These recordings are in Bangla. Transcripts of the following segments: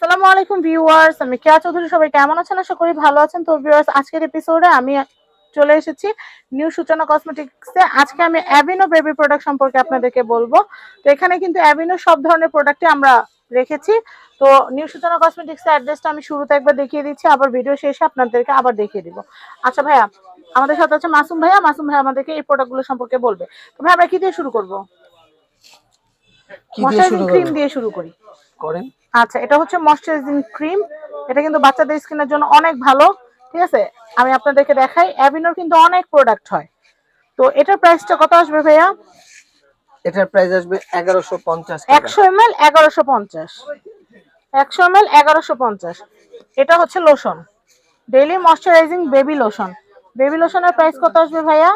আসসালামু আলাইকুম ভিউয়ার্স, আমি কেয়া চৌধুরী। সবাই কেমন আছেন? আশা করি ভালো আছেন। তো ভিউয়ার্স, আজকের এপিসোডে আমি চলে এসেছি নিউ সূচনা কসমেটিক্সে। আজকে আমি অ্যাভিনো বেবি প্রোডাক্ট সম্পর্কে আপনাদেরকে বলবো। তো এখানে কিন্তু অ্যাভিনো সব ধরনের প্রোডাক্টই আমরা রেখেছি। তো নিউ সূচনা কসমেটিক্সের অ্যাড্রেসটা আমি শুরুতে একবার দেখিয়ে দিচ্ছি, আবার ভিডিও শেষে আপনাদেরকে আবার দেখিয়ে দিব। আচ্ছা ভাইয়া, আমাদের সাথে আছে মাসুম ভাইয়া। মাসুম ভাইয়া আমাদেরকে এই প্রোডাক্টগুলো সম্পর্কে বলবে। তো ভাই, আমরা কি দিয়ে শুরু করবো? ময়শ্চারাইজিং ক্রিম দিয়ে শুরু করি। করেন। আচ্ছা, এটা হচ্ছে ময়শ্চারাইজিং ক্রিম। এটা কিন্তু বাচ্চাদের স্কিনের জন্য অনেক ভালো। ঠিক আছে, আমি আপনাদেরকে দেখাই। অ্যাভিনোর কিন্তু অনেক প্রোডাক্ট হয়। তো এটার প্রাইসটা কত আসবে ভাইয়া? এটার প্রাইস আসবে 1150 টাকা। 100 ml 1150। 100 ml 1150। এটা হচ্ছে lotion, daily moisturising baby lotion. Baby লোশনের প্রাইস কত আসবে ভাইয়া?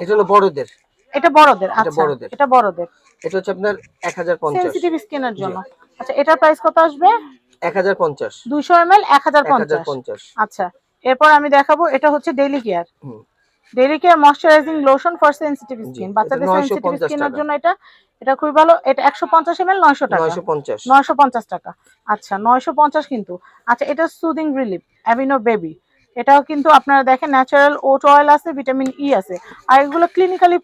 এটা হলো বড়দের। এটা বড়দের। আচ্ছা, এটা বড়দের। এটা হচ্ছে আপনার 1050 সেনসিটিভ স্কিনের জন্য। আচ্ছা, এটার প্রাইস কত আসবে? 1050। 200 ml 1050। আচ্ছা, এরপর আমি দেখাবো, এটা হচ্ছে daily care. Daily care moisturising lotion for sensitive skin. বাচ্চাদের সেনসিটিভ স্কিনের জন্য এটা খুবই ভালো। এটা 150 ml 900 টাকা। 950 টাকা। আচ্ছা, 950 কিন্তু। আচ্ছা, এটা সুদিং রিলিফ অ্যাভিনো বেবি। এটাও কিন্তু আপনারা দেখেন ন্যাচারাল ওট অয়েল আছে, ভিটামিন ই আছে, আর এগুলো ক্লিনিক্যালি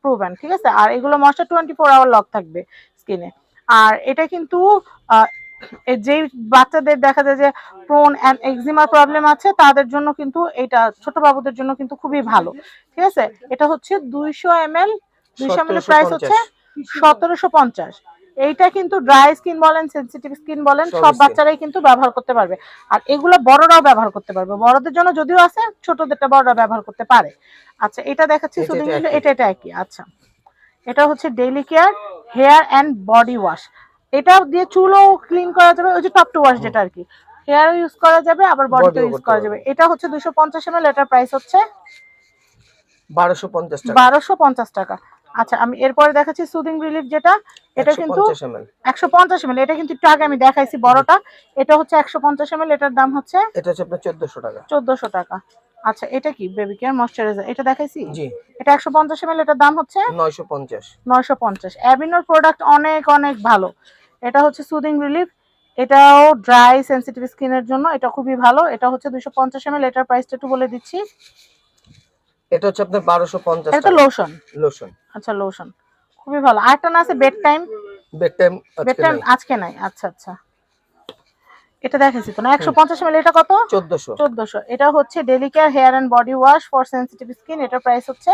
প্রুভেন। ঠিক আছে, আর এগুলো ময়শ্চার 24 আওয়ার লক থাকবে স্কিনে। আর এটা কিন্তু যেই বাচ্চাদের দেখা যায় যে প্রোন এন্ড এক্সিমা প্রবলেম আছে, তাদের জন্য কিন্তু এটা, ছোট বাবুদের জন্য কিন্তু খুবই ভালো। ঠিক আছে, এটা হচ্ছে 200 ml। 200 ml প্রাইস হচ্ছে 1750। এইটা কিন্তু ড্রাই স্কিন বলেন, সেনসিটিভ স্কিন বলেন, সব বাচ্চারাই কিন্তু ব্যবহার করতে পারবে। আর এগুলো বড়রাও ব্যবহার করতে পারবে। বড়দের জন্য যদিও আছে, ছোটদেরটা বড়রা ব্যবহার করতে পারে। আচ্ছা, এটা দেখাচ্ছি সুদিং। এটা একই। আচ্ছা, এটা হচ্ছে daily care hair and body wash. এটা দিয়ে চুলও ক্লিন করা যাবে, ওই যে টপ টু ওয়াশ যেটা আর কি। হেয়ারও ইউজ করা যাবে, আবার বডিতেও ইউজ করা যাবে। এটা হচ্ছে 250 ml। এটার প্রাইস হচ্ছে 1250 টাকা। আচ্ছা, আমি এরপরে দেখাচ্ছি সুদিং রিলিফ যেটা। এটা কিন্তু 150 ml। এটা কিন্তু একটু আগে আমি দেখাইছি বড়টা। এটা হচ্ছে 150 ml। এটার দাম হচ্ছে, এটা হচ্ছে আপনার 1400 টাকা। 1400 টাকা। আচ্ছা, এটা কি বেবি কেয়ার ময়শ্চারাইজার? এটা দেখাইছি। জি, এটা 150 ml। এটার দাম হচ্ছে 950। 950। অ্যাভিনোর প্রোডাক্ট অনেক অনেক ভালো। এটা হচ্ছে সুদিং রিলিফ। এটাও ড্রাই সেনসিটিভ স্কিনের জন্য এটা খুবই ভালো। এটা হচ্ছে 250 ml। এটার প্রাইসটা একটু বলে দিচ্ছি। এটা হচ্ছে আপনার 1250 টাকা। এটা লোশন। আচ্ছা, লোশন খুবই ভালো। আরেকটা না আছে বেড টাইম। আজকে নাই। আচ্ছা আচ্ছা, এটা দেখাইছি তো না। 150 ml। এটা কত? 1400। এটা হচ্ছে daily care hair and body wash for sensitive skin. এটার প্রাইস হচ্ছে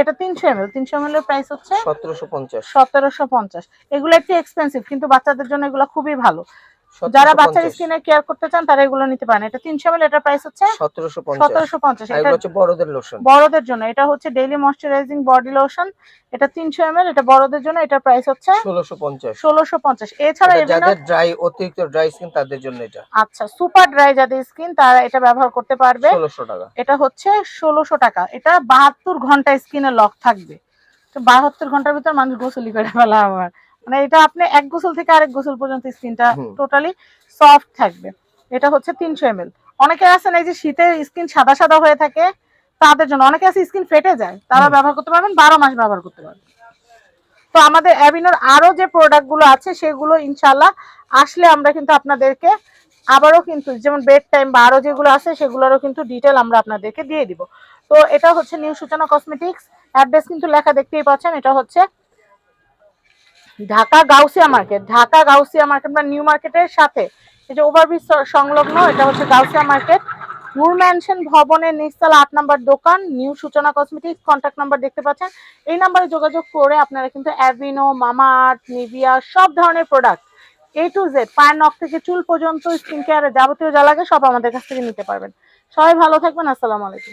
এটা 300 ml। 300 ml এর প্রাইস হচ্ছে 1750। এগুলো একটু এক্সপেন্সিভ, কিন্তু বাচ্চাদের জন্য এগুলো খুবই ভালো। যারা বাচ্চার স্কিনে কেয়ার করতে চান তারা এগুলো নিতে পারেন। এটা 300 ml। এটার প্রাইস হচ্ছে 1750। এটা হচ্ছে বড়দের লোশন। বড়দের জন্য এটা হচ্ছে ডেইলি ময়শ্চারাইজিং বডি লোশন। এটা 300 ml। এটা বড়দের জন্য। এটার প্রাইস হচ্ছে 1650। এছাড়া যাদের ড্রাই, অতিরিক্ত ড্রাই স্কিন তাদের জন্য এটা। আচ্ছা, সুপার ড্রাই যাদের স্কিন তারা এটা ব্যবহার করতে পারবে। 1600 টাকা। এটা হচ্ছে 1600 টাকা। এটা 72 ঘন্টা স্কিনে লক থাকবে। তো 72 ঘন্টার ভিতর মানুষ গোসলই করে ফেলা আমার, মানে এটা আপনি এক গোসল থেকে আরেক গোসল পর্যন্ত স্কিনটা টোটালি সফট থাকবে। এটা হচ্ছে 300 ml। অনেকে আছেন এই যে শীতে স্কিন সাদা সাদা হয়ে থাকে, তাদের জন্য। অনেকে আছে স্কিন ফেটে যায়, তারা ব্যবহার করতে পারবেন, 12 মাস ব্যবহার করতে পারবেন। তো আমাদের অ্যাভিনোর আরো যে প্রোডাক্ট গুলো আছে সেগুলো ইনশাল্লাহ আসলে আমরা কিন্তু আপনাদেরকে আবারও কিন্তু, যেমন বেড টাইম বা আরো যেগুলো আছে সেগুলোরও কিন্তু ডিটেল আমরা আপনাদেরকে দিয়ে দিব। তো এটা হচ্ছে নিউ সূচনা কসমেটিক্স। অ্যাড্রেস কিন্তু লেখা দেখতেই পাচ্ছেন। এটা হচ্ছে ঢাকা গাউসিয়া মার্কেট। ঢাকা গাউসিয়া মার্কেট বা নিউ মার্কেটের সাথে এই যে ওভারব্রিজ সংলগ্ন, এটা হচ্ছে গাউসিয়া মার্কেট। নূর ম্যানশন ভবনের নিচতলা 8 নম্বর দোকান, নিউ সূচনা কসমেটিক্স। কন্ট্যাক্ট নাম্বার দেখতে পাচ্ছেন। এই নাম্বারে যোগাযোগ করে আপনারা কিন্তু অ্যাভিনো, মামা আর্থ, নিভিয়া সব ধরনের প্রোডাক্ট A to Z, পায়ের নখ থেকে চুল পর্যন্ত স্কিন কেয়ারে যাবতীয় যা লাগে সব আমাদের কাছ থেকে নিতে পারবেন। সবাই ভালো থাকবেন। আসসালামু আলাইকুম।